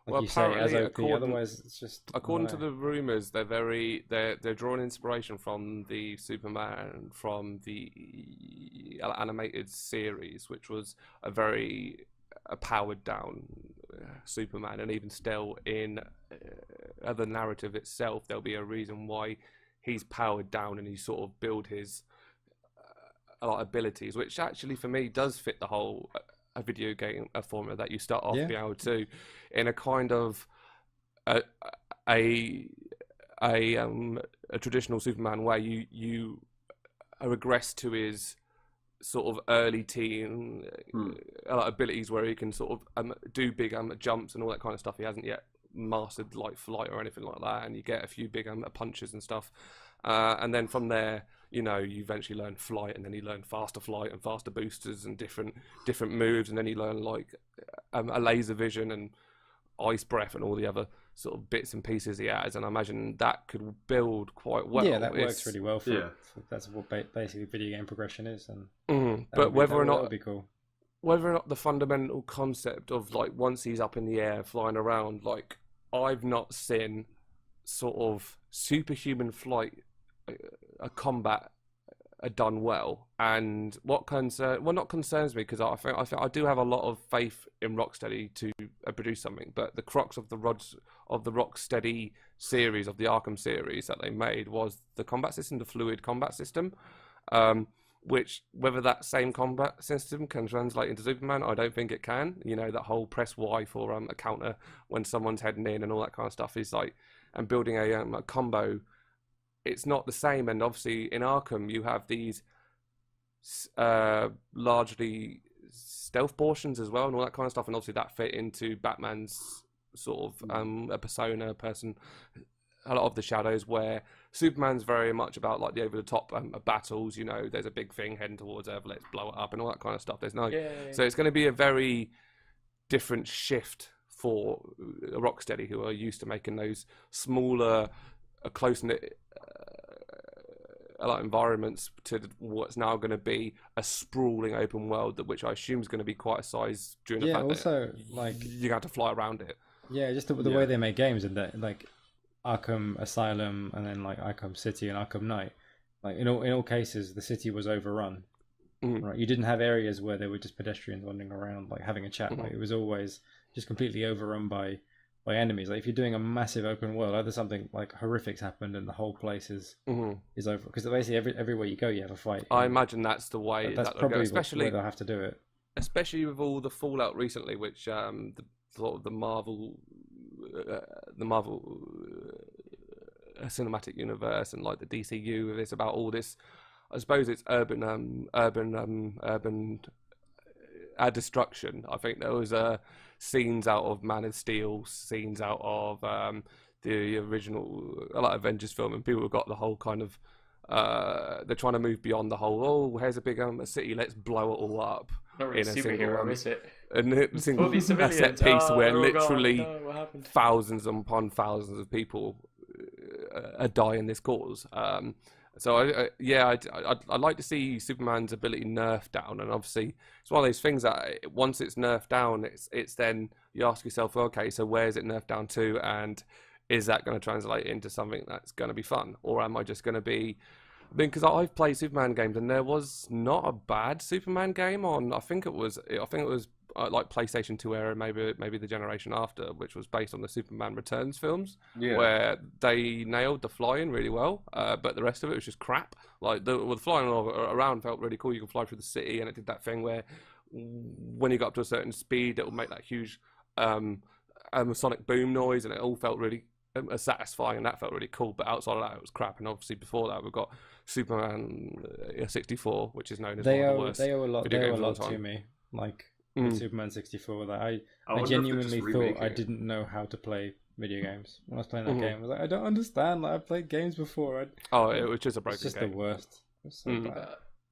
like well, you say, as OP. according, Otherwise, it's just according to the rumors, they're drawing inspiration from the Superman from the animated series, which was a very powered down Superman, and even still in the narrative itself, there'll be a reason why he's powered down, and he sort of build his abilities, which actually for me does fit the whole a video game formula that you start off being able to, in a kind of a traditional Superman way. You regress to his sort of early teen abilities, where he can sort of do big jumps and all that kind of stuff. He hasn't yet mastered like flight or anything like that, and you get a few big punches and stuff, and then from there, you know, you eventually learn flight, and then you learn faster flight and faster boosters and different moves, and then you learn like a laser vision and ice breath and all the other sort of bits and pieces he has. And I imagine that could build quite well. Yeah, that works really well for that's what basically video game progression is. And but whether or not that would be cool. Whether or not the fundamental concept of like once he's up in the air flying around, like I've not seen sort of superhuman flight, a combat done well. And what not concerns me, because I think I do have a lot of faith in Rocksteady to produce something, but the crux of the Rocksteady series, of the Arkham series that they made, was the combat system, the fluid combat system, which whether that same combat system can translate into Superman, I don't think it can. You know, that whole press Y for a counter when someone's heading in and all that kind of stuff is like, and building a combo, it's not the same. And obviously in Arkham you have these largely stealth portions as well and all that kind of stuff, and obviously that fit into Batman's sort of a persona person, a lot of the shadows, where Superman's very much about like the over the top battles. You know, there's a big thing heading towards Earth, let's blow it up and all that kind of stuff. There's no So it's going to be a very different shift for Rocksteady, who are used to making those smaller close-knit environments, to what's now going to be a sprawling open world, which I assume is going to be quite a size, during the fact also that like you have to fly around it. Yeah, just the way they make games, and that like Arkham Asylum and then like Arkham City and Arkham Knight, like in all cases the city was overrun. Right, you didn't have areas where there were just pedestrians wandering around like having a chat. Like it was always just completely overrun by enemies. Like if you're doing a massive open world, either something like horrific's happened and the whole place is over, because basically everywhere you go you have a fight. I imagine that's the way that's that probably especially where they'll have to do it, especially with all the fallout recently, which the Marvel cinematic universe and like the DCU, it's about all this, I suppose it's urban destruction. I think there was scenes out of Man of Steel, scenes out of the original like Avengers film, and people have got the whole kind of they're trying to move beyond the whole, oh, here's a big city, let's blow it all up. Not really in a superhero, single, is it? a single All these a set civilians, piece where they're all gone. literally No, what happened? thousands upon thousands of people die in this cause. So I'd like to see Superman's ability nerfed down, and obviously it's one of those things that once it's nerfed down, it's then you ask yourself, okay, so where is it nerfed down to, and is that going to translate into something that's going to be fun, or am I just going to be? Because I've played Superman games, and there was not a bad Superman game on. I think it was like PlayStation 2 era, maybe the generation after, which was based on the Superman Returns films, where they nailed the flying really well, but the rest of it was just crap. Like the flying around felt really cool. You can fly through the city, and it did that thing where when you got up to a certain speed, it would make that huge sonic boom noise, and it all felt really satisfying, and that felt really cool. But outside of that, it was crap. And obviously before that, we've got Superman 64, which is known as one of the worst they owe a lot of all to time. me, like Superman 64. That I wonder if they're genuinely just thought remaking I it. didn't know how to play video games when I was playing that game. I was like, I don't understand. Like, I've played games before. It was just a broken it's just game. the worst. It's so bad.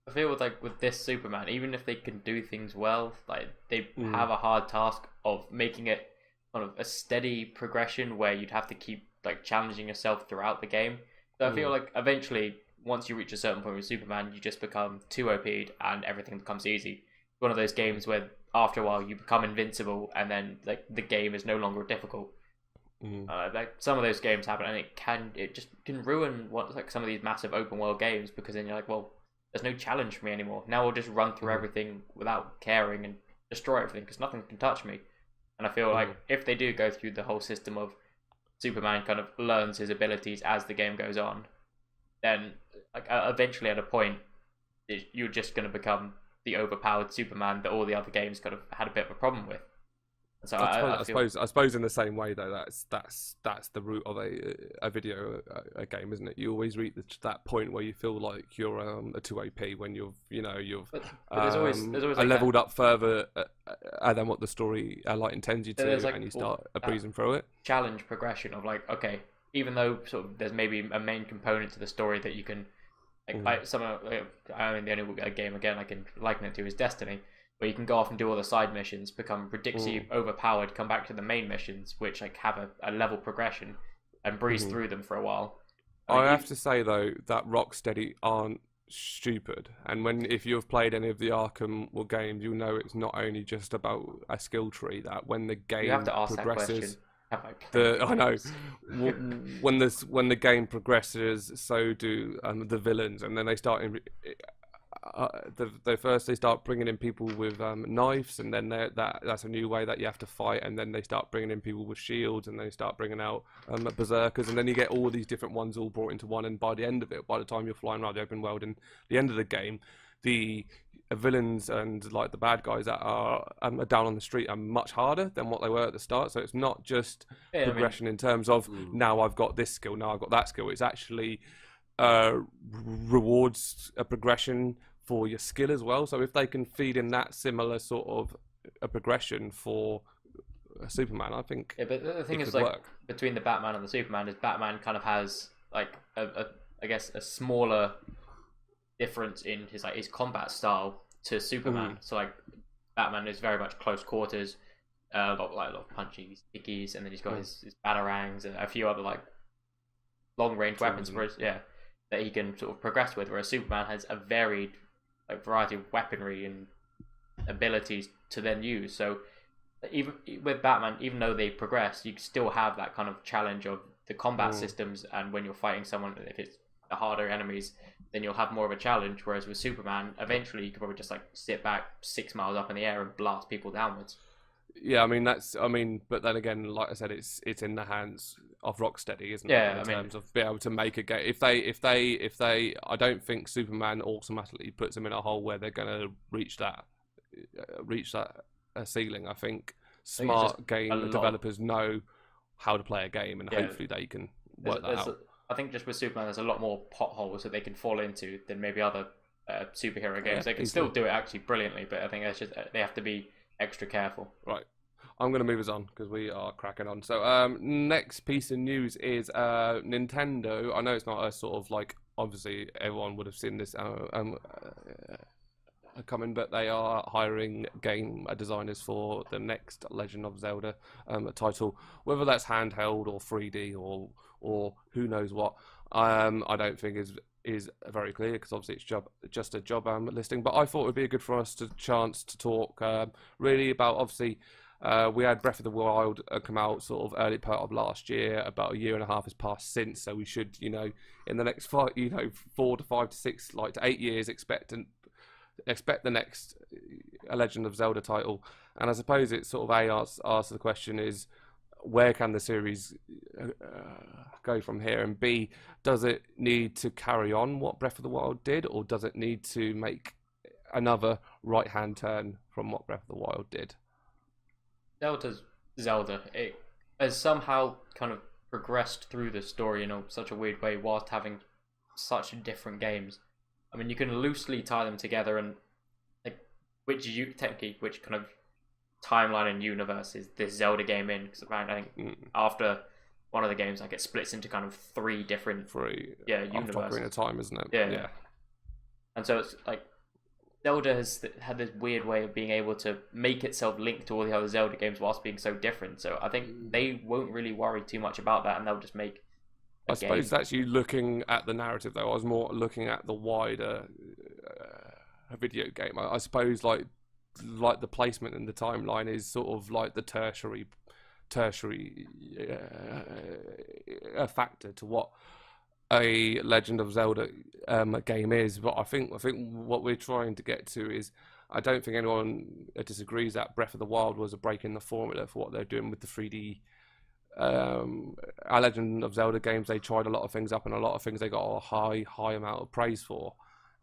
I feel with this Superman, even if they can do things well, like they have a hard task of making it kind of a steady progression where you'd have to keep like challenging yourself throughout the game. So I feel like eventually, once you reach a certain point with Superman, you just become too OP'd and everything becomes easy. One of those games where after a while you become invincible and then like the game is no longer difficult. Like some of those games happen, and it just can ruin like some of these massive open world games, because then you're like, well, there's no challenge for me anymore. Now I'll just run through everything without caring and destroy everything because nothing can touch me. And I feel like if they do go through the whole system of Superman kind of learns his abilities as the game goes on, then like eventually at a point you're just going to become the overpowered Superman that all the other games kind of had a bit of a problem with. And so I suppose in the same way though, that's the root of a video a game, isn't it? You always reach that point where you feel like you're a 2 AP when you've but there's always like leveled up further than what the story like intends you to, like, and you start breezing through it. Challenge progression of like, okay, even though sort of there's maybe a main component to the story that you can like I mean, the only game again I can liken it to is Destiny, where you can go off and do all the side missions, become ridiculously overpowered, come back to the main missions, which like have a level progression, and breeze through them for a while. I have to say though that Rocksteady aren't stupid, and if you've played any of the Arkham games, you'll know it's not only just about a skill tree. That when the game You have to ask progresses, that question. Have I played I know games? when the game progresses, so do the villains, and then they start they start bringing in people with knives, and then that's a new way that you have to fight, and then they start bringing in people with shields, and they start bringing out berserkers, and then you get all these different ones all brought into one, and by the end of it, by the time you're flying around the open world and the end of the game, the villains and like the bad guys that are down on the street are much harder than what they were at the start. So it's not just progression in terms of now I've got this skill, now I've got that skill. It's actually rewards a progression for your skill as well. So if they can feed in that similar sort of a progression for Superman, I think. Yeah, but the thing is, like, between the Batman and the Superman, is Batman kind of has like I guess a smaller difference in his combat style to Superman. So like Batman is very much close quarters, a lot of punchy stickies, and then he's got his batarangs and a few other like long range weapons that he can sort of progress with, whereas Superman has a varied like variety of weaponry and abilities to then use. So even with Batman, even though they progress, you still have that kind of challenge of the combat systems, and when you're fighting someone, if it's the harder enemies, then you'll have more of a challenge. Whereas with Superman, eventually you can probably just like sit back 6 miles up in the air and blast people downwards. Yeah, I mean, but then again, like I said, it's in the hands of Rocksteady, isn't it? In terms of being able to make a game. If they, I don't think Superman automatically puts them in a hole where they're going to reach that ceiling. I think smart game developers know how to play a game, and hopefully they can work that out. I think just with Superman, there's a lot more potholes that they can fall into than maybe other superhero games. They can still do it actually brilliantly, but I think it's just they have to be extra careful. Right. I'm going to move us on because we are cracking on. So, next piece of news is Nintendo. I know it's not a sort of like, obviously everyone would have seen this coming, but they are hiring game designers for the next Legend of Zelda title, whether that's handheld or 3D or who knows what. I don't think is very clear because obviously it's just a job listing. But I thought it would be good for us to chance to talk really about obviously. We had Breath of the Wild come out sort of early part of last year. About a year and a half has passed since, so we should, in the next 4 to 5 to 6, like to 8 years, expect the next Legend of Zelda title. And I suppose it sort of asks the question is, where can the series go from here? And B, does it need to carry on what Breath of the Wild did, or does it need to make another right-hand turn from what Breath of the Wild did? Zelda's Zelda. It has somehow kind of progressed through the story in such a weird way whilst having such different games. I mean, you can loosely tie them together and like which kind of timeline and universe is this Zelda game in? Because I think after one of the games, like it splits into kind of three universes. Ocarina of Time, isn't it? Yeah. And so it's like Zelda has had this weird way of being able to make itself link to all the other Zelda games whilst being so different. So I think they won't really worry too much about that, and they'll just make a game. Suppose that's you looking at the narrative, though. I was more looking at the wider video game. I suppose like the placement in the timeline is sort of like the tertiary factor to what a Legend of Zelda game is. But I think what we're trying to get to is, I don't think anyone disagrees that Breath of the Wild was a break in the formula for what they're doing with the 3D Legend of Zelda games. They tried a lot of things up, and a lot of things they got a high amount of praise for.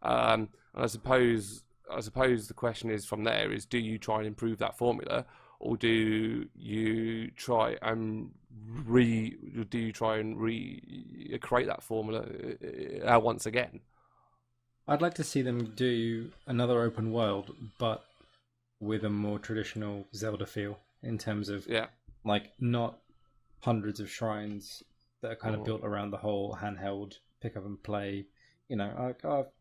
And I suppose the question is from there is, do you try and improve that formula, or do you try and recreate that formula once again? I'd like to see them do another open world, but with a more traditional Zelda feel in terms of like not hundreds of shrines that are kind of built around the whole handheld pick up and play. I'm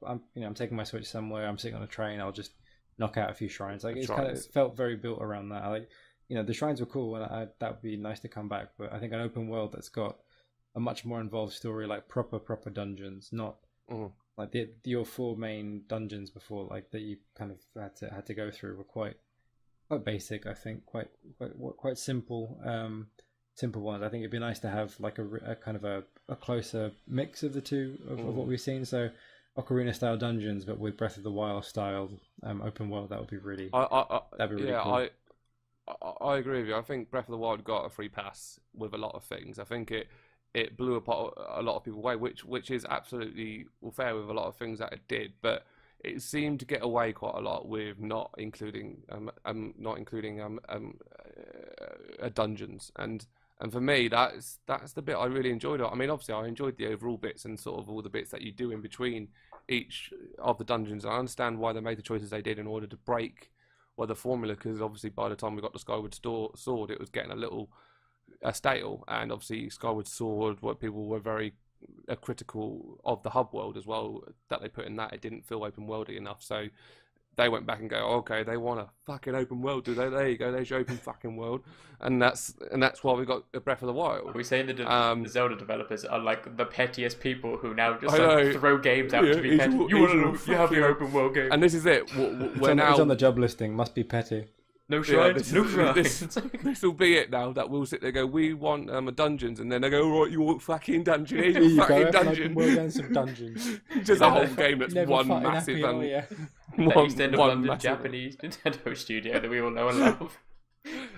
taking my Switch somewhere. I'm sitting on a train. I'll just knock out a few shrines. Like kind of felt very built around that. Like the shrines were cool, and that would be nice to come back. But I think an open world that's got a much more involved story, like proper dungeons, not like your 4 main dungeons before, like that you kind of had to go through, were quite basic. I think quite simple. Simple ones. I think it'd be nice to have like a kind of a closer mix of the two of what we've seen. So Ocarina style dungeons, but with Breath of the Wild style open world. That would be really cool. I agree with you. I think Breath of the Wild got a free pass with a lot of things. I think it blew apart a lot of people away, which is absolutely fair with a lot of things that it did, but it seemed to get away quite a lot with not including dungeons. And for me, that's the bit I really enjoyed. I mean, obviously, I enjoyed the overall bits and sort of all the bits that you do in between each of the dungeons. I understand why they made the choices they did in order to break the formula, because obviously by the time we got to Skyward Sword, it was getting a little stale. And obviously Skyward Sword, what people were very critical of the hub world as well that they put in that. It didn't feel open worldy enough. So they went back and go, okay, they want a fucking open world, do they? There you go, there's your open fucking world, and that's why we got Breath of the Wild. Are we saying the Zelda developers are like the pettiest people who now just throw games out to be petty? You have your open world game, and this is it. It's on the job listing. Must be petty. No shrines, This will be it now. That we'll sit there and go, we want dungeons, and then they go, all right, you want fucking dungeon? Here's your fucking dungeon. We'll go some dungeons. Just a whole game that's one massive one extended London Japanese Nintendo studio that we all know and love.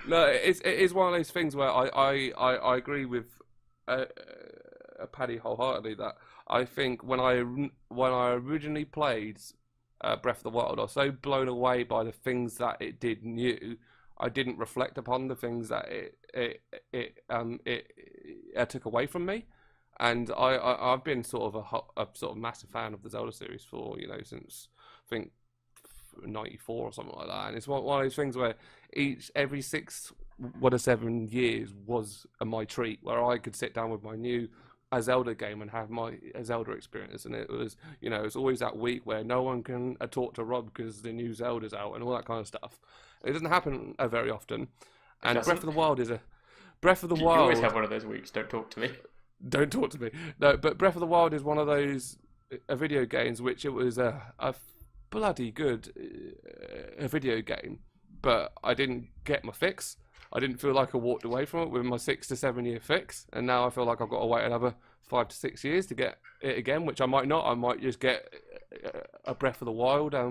No, it is one of those things where I agree with Paddy wholeheartedly that I think when I originally played Breath of the Wild, I was so blown away by the things that it did new. I didn't reflect upon the things that it took away from me, and I've been sort of a sort of massive fan of the Zelda series for since think 94 or something like that. And it's one of those things where every 7 years was my treat, where I could sit down with my new Zelda game and have my Zelda experience. And it was, it's always that week where no one can talk to Rob because the new Zelda's out and all that kind of stuff. It doesn't happen very often. And Breath of the Wild is Breath of the Wild. You always have one of those weeks. Don't talk to me. Don't talk to me. No, but Breath of the Wild is one of those video games which it was a bloody good video game, but I didn't get my fix. I didn't feel like I walked away from it with my 6 to 7 year fix, and now I feel like I've got to wait another 5 to 6 years to get it again, which I might not. I might just get a Breath of the Wild, a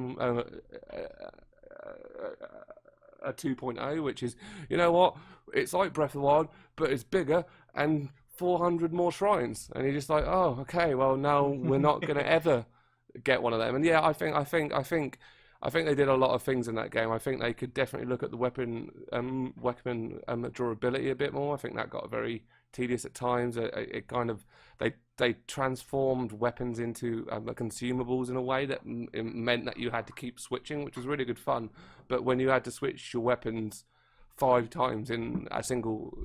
2.0, which is, you know what? It's like Breath of the Wild, but it's bigger and 400 more shrines, and you're just like, oh, okay, well now we're not going to ever get one of them. And yeah, I think they did a lot of things in that game. I think they could definitely look at the weapon durability a bit more. I think that got very tedious at times. It kind of they transformed weapons into consumables in a way that it meant that you had to keep switching, which was really good fun. But when you had to switch your weapons 5 times in a single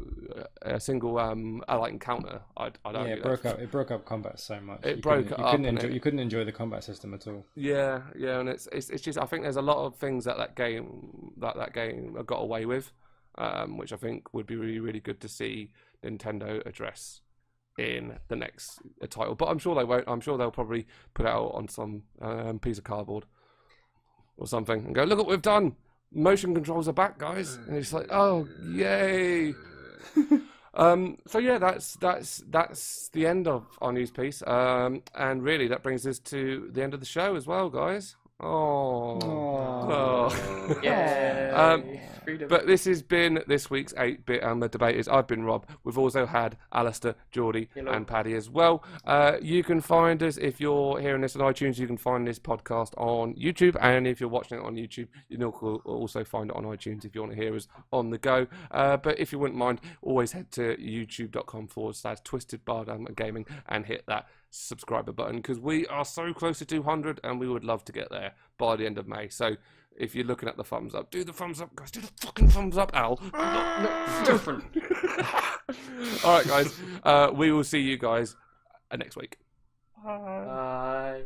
encounter, I don't. Yeah, it broke up combat so much. You couldn't enjoy the combat system at all. Yeah, and it's just, I think there's a lot of things that game got away with, which I think would be really, really good to see Nintendo address in the next title. But I'm sure they won't. I'm sure they'll probably put it out on some piece of cardboard or something and go, look what we've done. Motion controls are back, guys, and it's like, oh, yay! So yeah, that's the end of our news piece, and really that brings us to the end of the show as well, guys. Yeah. But this has been this week's 8-Bit and the Debaters. I've been Rob. We've also had Alistair, Geordie, and Paddy as well. You can find us, if you're hearing this on iTunes, you can find this podcast on YouTube. And if you're watching it on YouTube, you can also find it on iTunes if you want to hear us on the go. But if you wouldn't mind, always head to youtube.com/twistedbargaming and hit that subscriber button, because we are so close to 200 and we would love to get there by the end of May. So if you're looking at the thumbs up, do the thumbs up, guys. Do the fucking thumbs up, Al. No, different. All right, guys. We will see you guys next week. Bye.